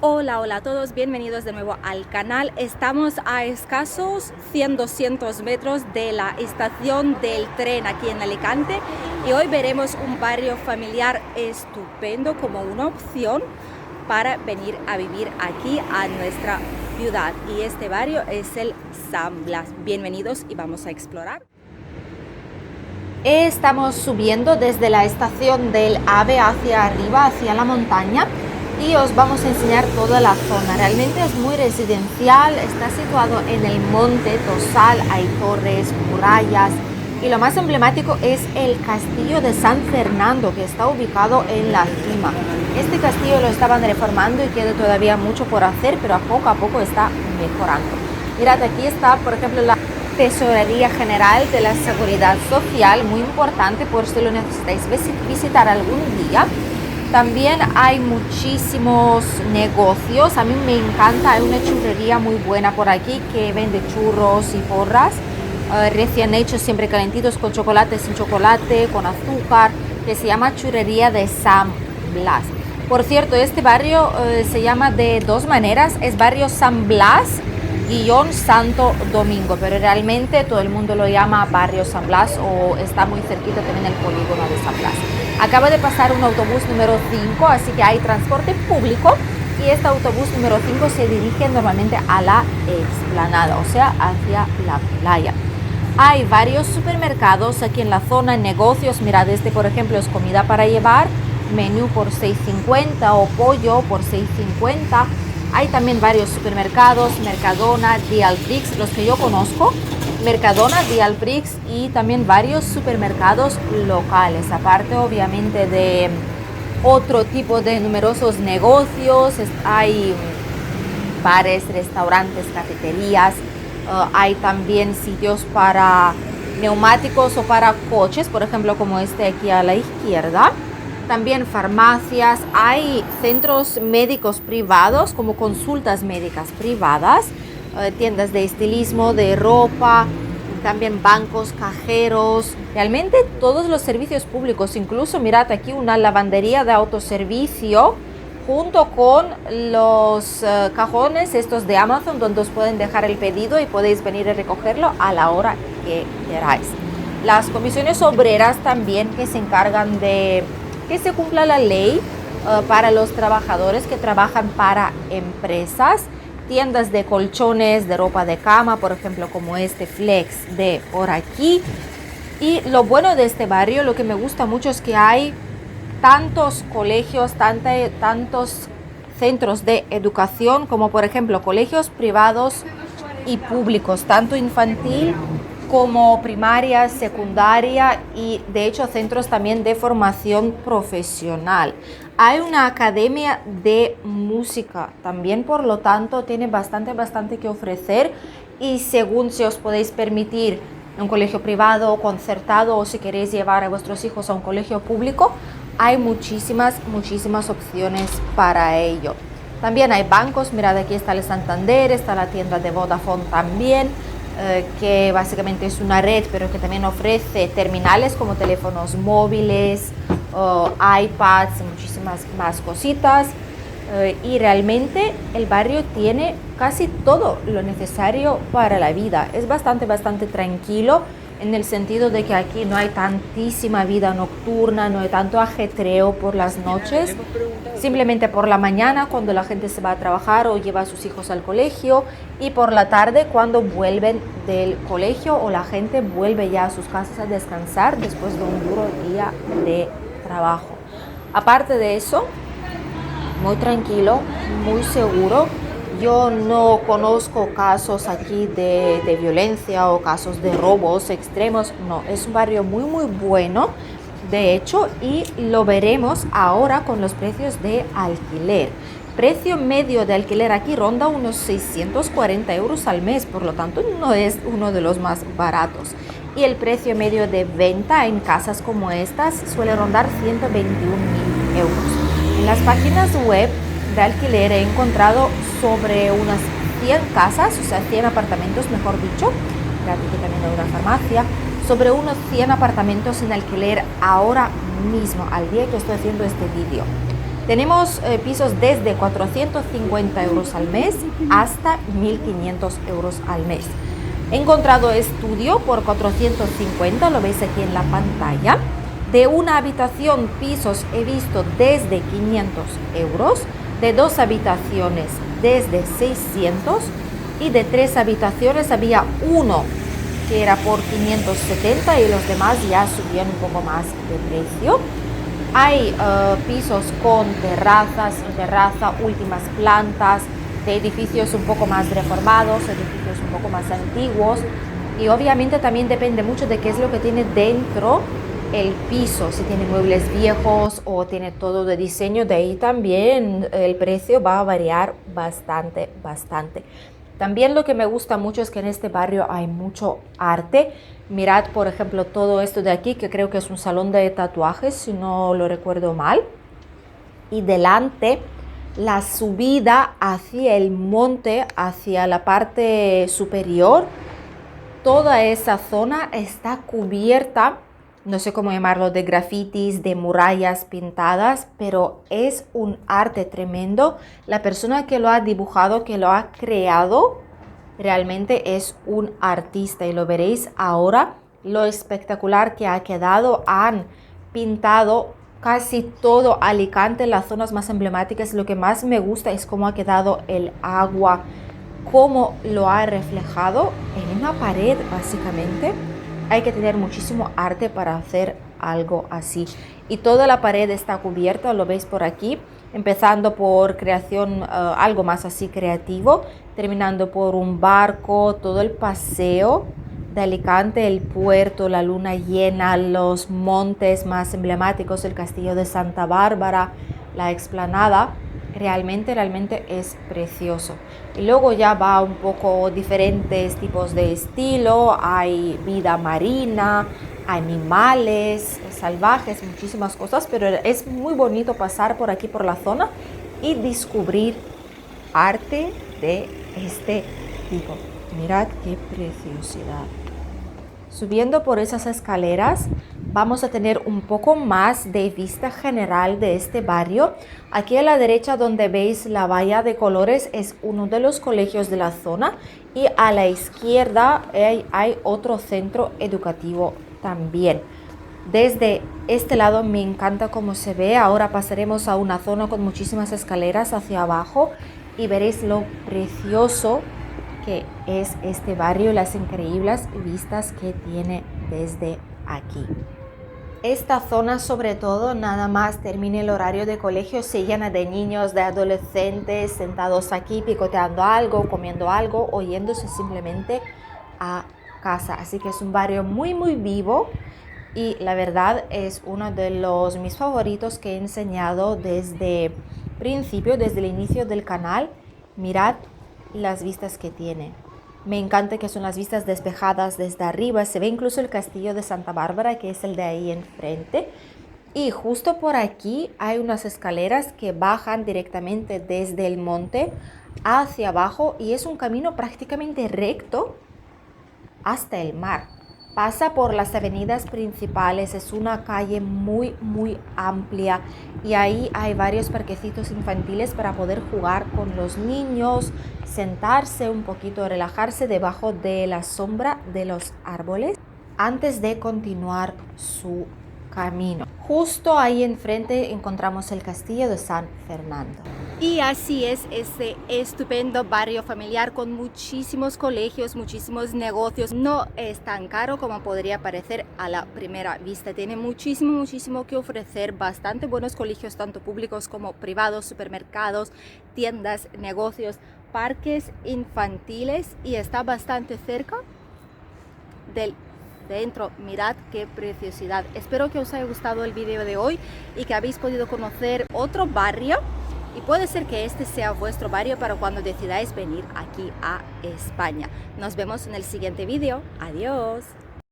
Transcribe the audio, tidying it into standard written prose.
Hola, hola a todos, bienvenidos de nuevo al canal. Estamos a escasos 100-200 metros de la estación del tren aquí en Alicante y hoy veremos un barrio familiar estupendo como una opción para venir a vivir aquí a nuestra ciudad. Y este barrio es el San Blas. Bienvenidos y vamos a explorar. Estamos subiendo desde la estación del AVE hacia arriba, hacia la montaña. Y os vamos a enseñar toda la zona. Realmente es muy residencial, está situado en el monte Tosal, hay torres, murallas y lo más emblemático es el castillo de San Fernando, que está ubicado en la cima. Este castillo lo estaban reformando y queda todavía mucho por hacer, pero a poco está mejorando. Mirad, aquí está, por ejemplo, la Tesorería General de la Seguridad Social, muy importante por si lo necesitáis visitar algún día. También hay muchísimos negocios, a mí me encanta, hay una churrería muy buena por aquí que vende churros y porras, recién hechos, siempre calentitos, con chocolate, sin chocolate, con azúcar, que se llama Churrería de San Blas. Por cierto, este barrio se llama de dos maneras, es barrio San Blas _ Santo Domingo, pero realmente todo el mundo lo llama barrio San Blas o está muy cerquita también el polígono de San Blas. Acaba de pasar un autobús número 5, así que hay transporte público y este autobús número 5 se dirige normalmente a la explanada, o sea, hacia la playa. Hay varios supermercados aquí en la zona, negocios, mirad, este por ejemplo es comida para llevar, menú por 6,50 o pollo por 6,50. Hay también varios supermercados, Mercadona, Dialprix, los que yo conozco, Mercadona, Dialprix y también varios supermercados locales, aparte obviamente de otro tipo de numerosos negocios, hay bares, restaurantes, cafeterías, hay también sitios para neumáticos o para coches, por ejemplo como este aquí a la izquierda. También farmacias, hay centros médicos privados como consultas médicas privadas, tiendas de estilismo, de ropa, también bancos, cajeros, realmente todos los servicios públicos, incluso mirad aquí una lavandería de autoservicio junto con los cajones estos de Amazon donde os pueden dejar el pedido y podéis venir a recogerlo a la hora que queráis. Las comisiones obreras también que se encargan de que se cumpla la ley para los trabajadores que trabajan para empresas, tiendas de colchones, de ropa de cama, por ejemplo, como este Flex de por aquí. Y lo bueno de este barrio, lo que me gusta mucho es que hay tantos colegios, tantos centros de educación, como por ejemplo colegios privados y públicos, tanto infantil como primaria, secundaria y de hecho centros también de formación profesional. Hay una academia de música también, por lo tanto tiene bastante que ofrecer y según si os podéis permitir un colegio privado o concertado o si queréis llevar a vuestros hijos a un colegio público, hay muchísimas opciones para ello. También hay bancos, mirad aquí está el Santander, está la tienda de Vodafone también, que básicamente es una red pero que también ofrece terminales como teléfonos móviles, iPads y muchísimas más cositas, y realmente el barrio tiene casi todo lo necesario para la vida. Es bastante tranquilo en el sentido de que aquí no hay tantísima vida nocturna, no hay tanto ajetreo por las noches, simplemente por la mañana cuando la gente se va a trabajar o lleva a sus hijos al colegio y por la tarde cuando vuelven del colegio o la gente vuelve ya a sus casas a descansar después de un duro día de trabajo. Aparte de eso, muy tranquilo, muy seguro. Yo no conozco casos aquí de violencia o casos de robos extremos, no, es un barrio muy bueno, de hecho, y lo veremos ahora con los precios de alquiler. Precio medio de alquiler aquí ronda unos 640 euros al mes, por lo tanto no es uno de los más baratos. Y el precio medio de venta en casas como estas suele rondar 121.000 euros. En las páginas web de alquiler he encontrado sobre unas 100 casas, o sea 100 apartamentos mejor dicho, aquí también hay una farmacia, sobre unos 100 apartamentos en alquiler ahora mismo, al día que estoy haciendo este vídeo. Tenemos pisos desde 450 euros al mes hasta 1.500 euros al mes. He encontrado estudio por 450, lo veis aquí en la pantalla. De una habitación, pisos he visto desde 500 euros, de 2 habitaciones desde 600 y de 3 habitaciones había uno que era por 570 y los demás ya subían un poco más de precio. Hay pisos con terrazas, terraza, últimas plantas, de edificios un poco más reformados, edificios un poco más antiguos, y obviamente también depende mucho de qué es lo que tiene dentro el piso, si tiene muebles viejos o tiene todo de diseño, de ahí también el precio va a variar bastante. También lo que me gusta mucho es que en este barrio hay mucho arte. Mirad, por ejemplo, todo esto de aquí, que creo que es un salón de tatuajes, si no lo recuerdo mal. Y delante, la subida hacia el monte, hacia la parte superior, toda esa zona está cubierta, no sé cómo llamarlo, de grafitis, de murallas pintadas, pero es un arte tremendo. La persona que lo ha dibujado, que lo ha creado, realmente es un artista y lo veréis ahora lo espectacular que ha quedado. Han pintado casi todo Alicante, las zonas más emblemáticas. Lo que más me gusta es cómo ha quedado el agua, cómo lo ha reflejado en una pared básicamente. Hay que tener muchísimo arte para hacer algo así. Y toda la pared está cubierta, lo veis por aquí, empezando por creación, algo más así creativo, terminando por un barco, todo el paseo de Alicante, el puerto, la luna llena, los montes más emblemáticos, el castillo de Santa Bárbara, la explanada. Realmente es precioso. Y luego ya va un poco diferentes tipos de estilo. Hay vida marina, animales salvajes, muchísimas cosas, pero es muy bonito pasar por aquí por la zona y descubrir arte de este tipo. Mirad qué preciosidad. Subiendo por esas escaleras vamos a tener un poco más de vista general de este barrio. Aquí a la derecha, donde veis la valla de colores, es uno de los colegios de la zona, y a la izquierda hay otro centro educativo también. Desde este lado me encanta cómo se ve. Ahora pasaremos a una zona con muchísimas escaleras hacia abajo y veréis lo precioso que es este barrio, las increíbles vistas que tiene desde aquí. Esta zona, sobre todo, nada más termine el horario de colegio, se llena de niños, de adolescentes sentados aquí picoteando algo, comiendo algo o yéndose simplemente a casa. Así que es un barrio muy vivo y la verdad es uno de mis favoritos que he enseñado desde principio, desde el inicio del canal. Mirad las vistas que tiene. Me encanta que son las vistas despejadas desde arriba. Se ve incluso el castillo de Santa Bárbara, que es el de ahí enfrente. Y justo por aquí hay unas escaleras que bajan directamente desde el monte hacia abajo y es un camino prácticamente recto hasta el mar. Pasa por las avenidas principales, es una calle muy amplia y ahí hay varios parquecitos infantiles para poder jugar con los niños, sentarse un poquito, relajarse debajo de la sombra de los árboles antes de continuar su camino. Justo ahí enfrente encontramos el castillo de San Fernando. Y así es este estupendo barrio familiar con muchísimos colegios, muchísimos negocios. No es tan caro como podría parecer a la primera vista. Tiene muchísimo que ofrecer, bastante buenos colegios, tanto públicos como privados, supermercados, tiendas, negocios, parques infantiles y está bastante cerca del centro. Mirad qué preciosidad. Espero que os haya gustado el video de hoy y que habéis podido conocer otro barrio. Y puede ser que este sea vuestro barrio para cuando decidáis venir aquí a España. Nos vemos en el siguiente video. Adiós.